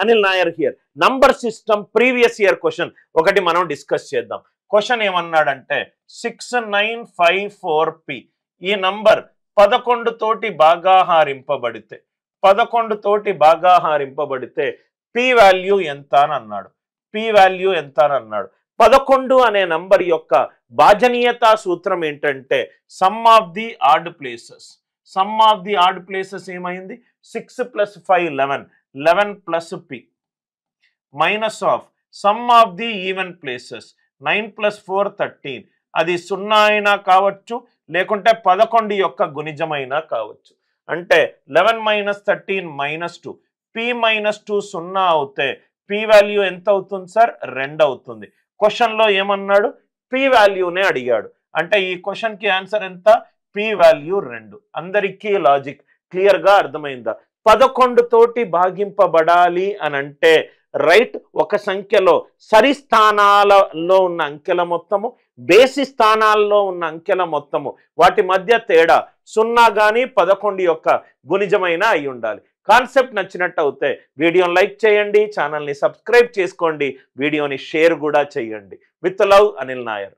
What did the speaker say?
Anil Nair here. Number system previous year question ఒకటి మనం discuss చేద్దాం. క్వశ్చన్ ఏమన్నాడంటే 6954p ఈ నంబర్ 11 తోటి భాగాహారింపబడితే p వాల్యూ ఎంత అని అన్నాడు. p వాల్యూ ఎంత అని అన్నాడు. 11 అనే నంబర్ యొక్క భాజనీయతా సూత్రం ఏంటంటే some of the odd places ఏమైంది 6 + 5 11 + p minus of some of the even places 9 + 4 13 అది 0 అయినా కావచ్చు లేకుంటే 11 యొక్క గుణిజమైనా కావచ్చు. అంటే 11 - 13 -2 p - 2 0 అవుతే p వాల్యూ ఎంత అవుతుంది సార్ 2 అవుతుంది. క్వశ్చన్ లో ఏమన్నాడు p వాల్యూనే అడిగాడు. అంటే ఈ క్వశ్చన్ కి ఆన్సర్ ఎంత p వాల్యూ 2. అందరికీ లాజిక్ క్లియర్ గా అర్థమైందా? 11 తోటి భాగింపబడాలి అని అంటే రైట్ ఒక సంఖ్యలో సరి స్థానాలలో ఉన్న అంకెల మొత్తము బేసి స్థానాల్లో ఉన్న అంకెల మొత్తము వాటి మధ్య తేడా 0 గాని 11 యొక్క గుణిజమైన అయి ఉండాలి. కాన్సెప్ట్ నచ్చినట్టు అవుతే వీడియోని లైక్ చేయండి, ఛానల్ని సబ్స్క్రైబ్ చేసుకోండి, వీడియోని షేర్ కూడా చేయండి. With love Anil Nair.